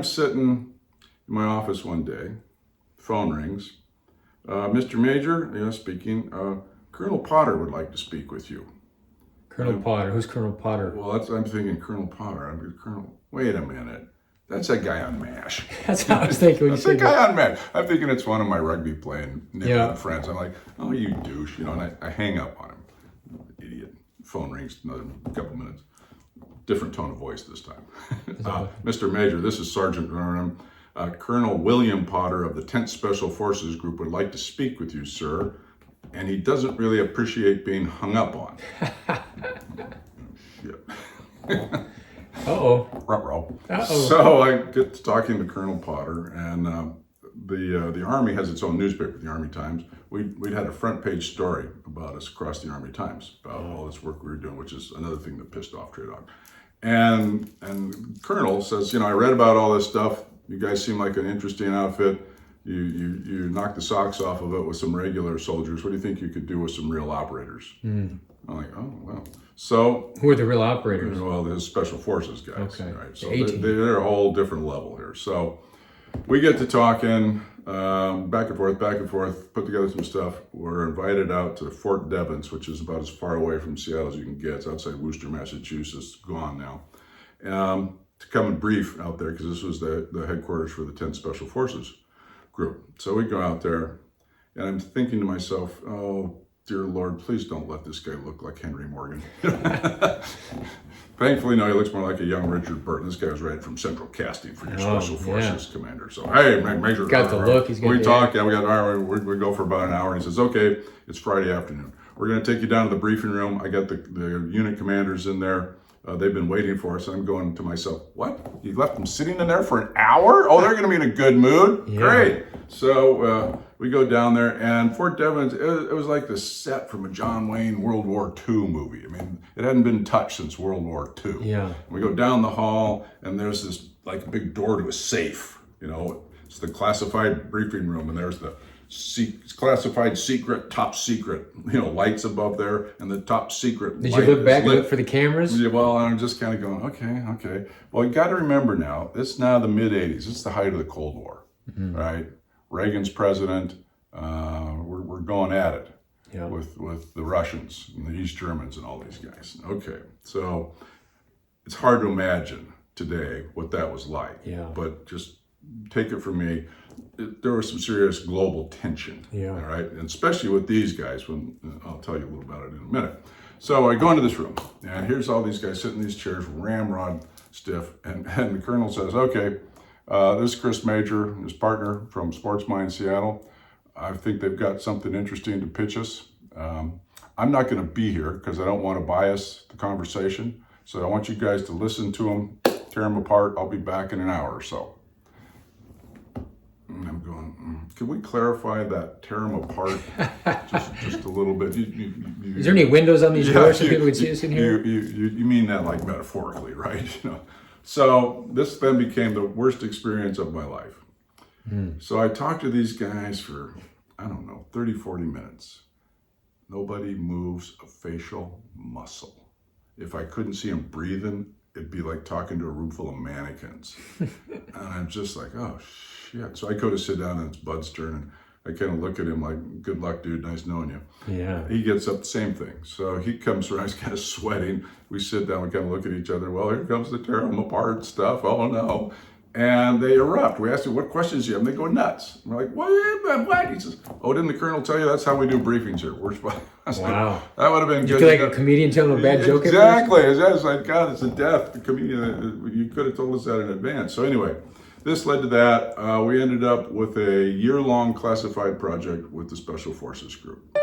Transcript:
sitting in my office one day, phone rings. Mr. Major, speaking, Colonel Potter would like to speak with you. Colonel Potter. Who's Colonel Potter? Well, I'm thinking Colonel Potter. Wait a minute. That's that guy on MASH. That's what I was thinking when you That's that said that. guy on MASH. I'm thinking it's one of my rugby playing friends. I'm like, oh, you douche, and I hang up on him. Idiot. Phone rings another couple minutes. Different tone of voice this time. Mr. Major, this is Sergeant Burnham. Colonel William Potter of the 10th Special Forces Group would like to speak with you, sir. And he doesn't really appreciate being hung up on. Shit. Uh-oh. Ruh-roh. Uh-oh. So I get to talking to Colonel Potter, and the Army has its own newspaper, the Army Times. We'd had a front page story about us across the Army Times, about all this work we were doing, which is another thing that pissed off Trey Dog. And Colonel says, I read about all this stuff. You guys seem like an interesting outfit. You knocked the socks off of it with some regular soldiers. What do you think you could do with some real operators? I'm like, oh, well. So Who are the real operators? well, the special forces guys, Okay. right? So The A-team. they're a whole different level here. So we get to talking back and forth, put together some stuff. We're invited out to Fort Devens, which is about as far away from Seattle as you can get. It's outside Worcester, Massachusetts, gone now. To come and brief out there, because this was the headquarters for the 10th Special Forces Group. So we go out there, and I'm thinking to myself, oh, dear Lord, please don't let this guy look like Henry Morgan. Thankfully, no, he looks more like a young Richard Burton. This guy was right from Central Casting for your Special Forces commander. So, hey, Major. Got the look. He's got we the talk. Yeah, we got an hour. We go for about an hour. And he says, okay, it's Friday afternoon. We're going to take you down to the briefing room. I got the unit commanders in there. They've been waiting for us. I'm going to myself, what? You left them sitting in there for an hour? Oh, they're going to be in a good mood? Yeah. Great. So we go down there, and Fort Devens, it was like the set from a John Wayne World War II movie. I mean, it hadn't been touched since World War II. Yeah. We go down the hall, and there's this like big door to a safe. It's the classified briefing room, and there's the classified secret, top secret, lights above there, and the top secret. Did you look back and look for the cameras? Yeah, well, I'm just kind of going, okay. Well, you got to remember now, it's now the mid-'80s. It's the height of the Cold War, right? Reagan's president. We're going at it with the Russians and the East Germans and all these guys. Okay, so it's hard to imagine today what that was like. Yeah. But just take it from me. There was some serious global tension, all right? And especially with these guys, when I'll tell you a little about it in a minute. So I go into this room, and here's all these guys sitting in these chairs, ramrod stiff, and the colonel says, okay, this is Chris Major, his partner from Sports Mind Seattle. I think they've got something interesting to pitch us. I'm not going to be here because I don't want to bias the conversation. So I want you guys to listen to them, tear them apart. I'll be back in an hour or so. And I'm going, can we clarify that tear them apart just a little bit? Is there any windows on these doors so people would see us in here? You mean that like metaphorically, right? So this then became the worst experience of my life. So I talked to these guys for, 30, 40 minutes. Nobody moves a facial muscle. If I couldn't see them breathing, it'd be like talking to a room full of mannequins. And I'm just like, oh, shit. So I go to sit down, and it's Bud's turn, and I kind of look at him like, good luck, dude. Nice knowing you. Yeah. He gets up, same thing. So he comes around, he's kind of sweating. We sit down, we kind of look at each other. Well, here comes the tear them apart stuff. Oh, no. And they erupt. We ask them, what questions do you have? And they go nuts. And we're like, what? He says, oh, didn't the colonel tell you that's how we do briefings here? Wow. Like, that would have been Did good. you feel like a comedian telling a bad joke? Exactly. It's like, God, it's a death. The comedian, you could have told us that in advance. So anyway, this led to that. We ended up with a year-long classified project with the Special Forces Group.